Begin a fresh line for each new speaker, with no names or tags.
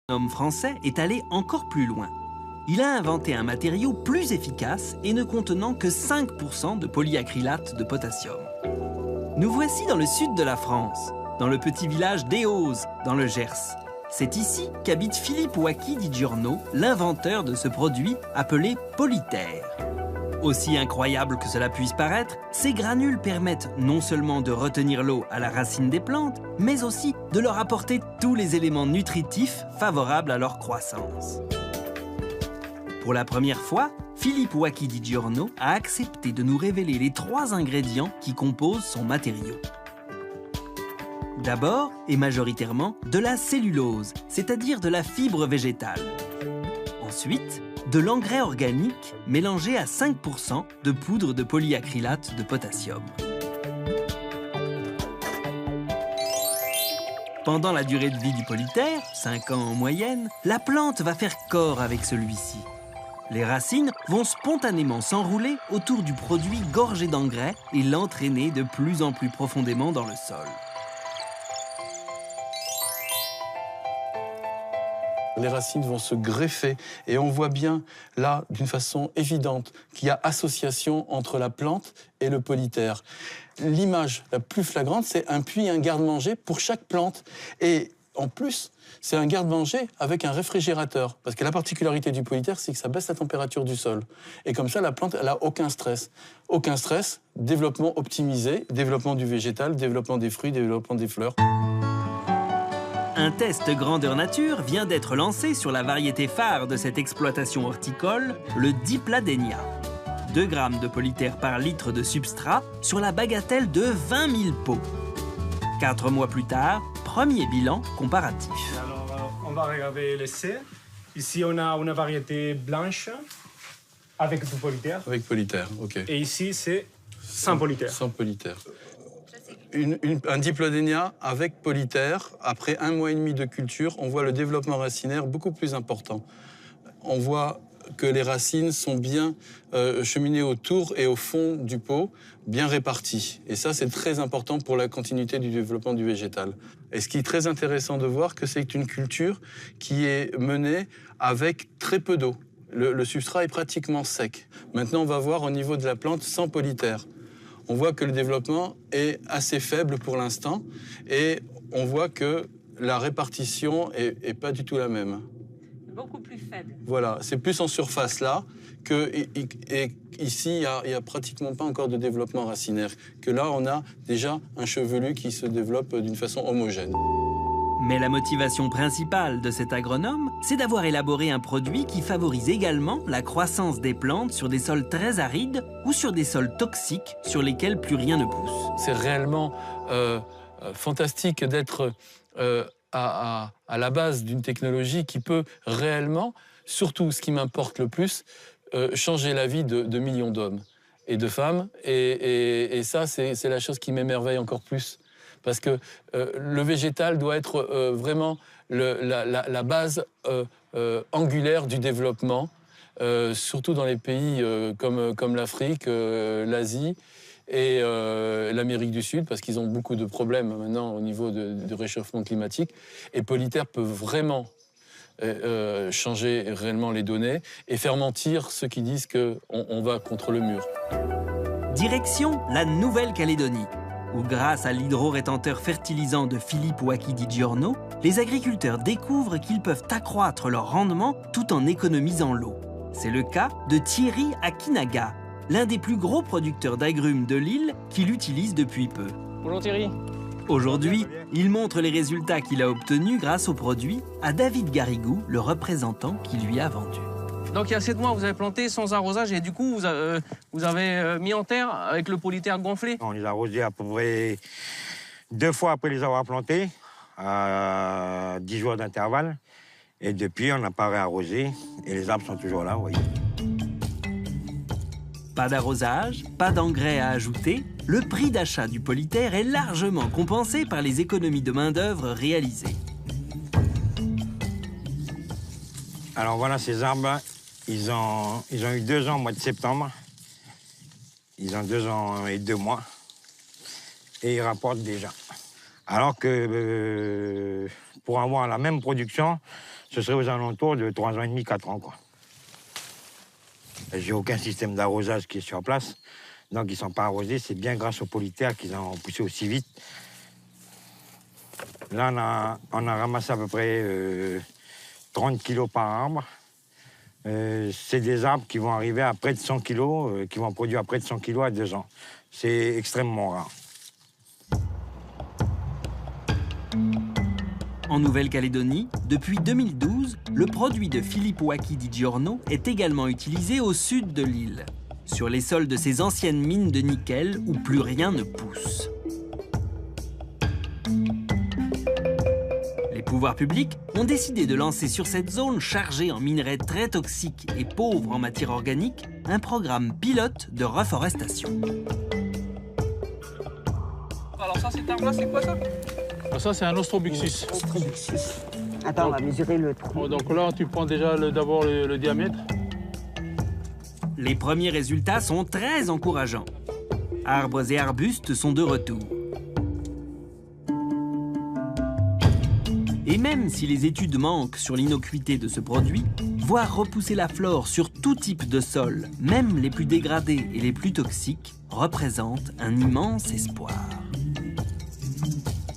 L'homme français est allé encore plus loin. Il a inventé un matériau plus efficace et ne contenant que 5% de polyacrylate de potassium. Nous voici dans le sud de la France, dans le petit village d'Éoz, dans le Gers. C'est ici qu'habite Philippe Wacky di Giorno, l'inventeur de ce produit appelé Polyter. Aussi incroyable que cela puisse paraître, ces granules permettent non seulement de retenir l'eau à la racine des plantes, mais aussi de leur apporter tous les éléments nutritifs favorables à leur croissance. Pour la première fois, Philippe Wacky di Giorno a accepté de nous révéler les 3 ingrédients qui composent son matériau. D'abord, et majoritairement, de la cellulose, c'est-à-dire de la fibre végétale. Ensuite, de l'engrais organique mélangé à 5% de poudre de polyacrylate de potassium. Pendant la durée de vie du polyter, 5 ans en moyenne, la plante va faire corps avec celui-ci. Les racines vont spontanément s'enrouler autour du produit gorgé d'engrais et l'entraîner de plus en plus profondément dans le sol.
Les racines vont se greffer et on voit bien là, d'une façon évidente, qu'il y a association entre la plante et le polyter. L'image la plus flagrante, c'est un puits et un garde-manger pour chaque plante. Et en plus, c'est un garde-manger avec un réfrigérateur. Parce que la particularité du polyter, c'est que ça baisse la température du sol. Et comme ça, la plante, elle n'a aucun stress. Aucun stress, développement optimisé, développement du végétal, développement des fruits, développement des fleurs.
Un test grandeur nature vient d'être lancé sur la variété phare de cette exploitation horticole, le Dipladenia. 2 grammes de polyter par litre de substrat sur la bagatelle de 20 000 pots. 4 mois plus tard, premier bilan comparatif.
Alors, on va regarder l'essai. Ici, on a une variété blanche avec du polyter.
Avec polyter, ok.
Et ici, c'est sans polyter.
Sans polyter. Un Dipladenia avec polyter, après 1 mois et demi de culture, on voit le développement racinaire beaucoup plus important. On voit que les racines sont bien cheminées autour et au fond du pot, bien réparties. Et ça, c'est très important pour la continuité du développement du végétal. Et ce qui est très intéressant de voir, que c'est une culture qui est menée avec très peu d'eau. Le substrat est pratiquement sec. Maintenant, on va voir au niveau de la plante sans polyter. On voit que le développement est assez faible pour l'instant et on voit que la répartition est pas du tout la même.
Beaucoup plus faible.
Voilà, c'est plus en surface là que ici, il y a pratiquement pas encore de développement racinaire. Que là, on a déjà un chevelu qui se développe d'une façon homogène.
Mais la motivation principale de cet agronome, c'est d'avoir élaboré un produit qui favorise également la croissance des plantes sur des sols très arides ou sur des sols toxiques sur lesquels plus rien ne pousse.
C'est réellement fantastique d'être à la base d'une technologie qui peut réellement, surtout ce qui m'importe le plus, changer la vie de millions d'hommes et de femmes. Et ça, c'est la chose qui m'émerveille encore plus. Parce que le végétal doit être vraiment la base angulaire du développement, surtout dans les pays comme l'Afrique, l'Asie et l'Amérique du Sud, parce qu'ils ont beaucoup de problèmes maintenant au niveau de réchauffement climatique. Et Polyter peut vraiment changer réellement les données et faire mentir ceux qui disent qu'on va contre le mur.
Direction la Nouvelle-Calédonie, où grâce à l'hydro-rétenteur fertilisant de Philippe Wacky di Giorno, les agriculteurs découvrent qu'ils peuvent accroître leur rendement tout en économisant l'eau. C'est le cas de Thierry Akinaga, l'un des plus gros producteurs d'agrumes de l'île qui l'utilise depuis peu.
Bonjour Thierry.
Aujourd'hui, il montre les résultats qu'il a obtenus grâce au produit à David Garrigou, le représentant qui lui a vendu.
Donc il y a 7 mois, vous avez planté sans arrosage et du coup, vous avez mis en terre avec le polyter gonflé.
On les a arrosés à peu près 2 fois après les avoir plantés, à 10 jours d'intervalle. Et depuis, on n'a pas réarrosé et les arbres sont toujours là, vous voyez.
Pas d'arrosage, pas d'engrais à ajouter, le prix d'achat du polyter est largement compensé par les économies de main-d'œuvre réalisées.
Alors voilà, ces arbres, ils ont eu 2 ans au mois de septembre. Ils ont 2 ans et 2 mois. Et ils rapportent déjà. Alors que pour avoir la même production, ce serait aux alentours de 3 ans et demi, 4 ans, quoi. J'ai aucun système d'arrosage qui est sur place, donc ils ne sont pas arrosés. C'est bien grâce aux polyterres qu'ils ont poussé aussi vite. Là, on a ramassé à peu près 30 kilos par arbre. C'est des arbres qui vont arriver à près de 100 kilos, qui vont produire à près de 100 kilos à 2 ans. C'est extrêmement rare.
En Nouvelle-Calédonie, depuis 2012, le produit de Filippo Acchi di Giorno est également utilisé au sud de l'île, sur les sols de ces anciennes mines de nickel où plus rien ne pousse. Les pouvoirs publics ont décidé de lancer sur cette zone chargée en minerais très toxiques et pauvres en matière organique un programme pilote de reforestation.
Alors ça, cet arbre-là, c'est quoi ça?
Ça, c'est un Ostrobuxus.
Attends, on va mesurer le trou.
Donc là, tu prends déjà d'abord le diamètre.
Les premiers résultats sont très encourageants. Arbres et arbustes sont de retour. Et même si les études manquent sur l'innocuité de ce produit, voir repousser la flore sur tout type de sol, même les plus dégradés et les plus toxiques, représente un immense espoir.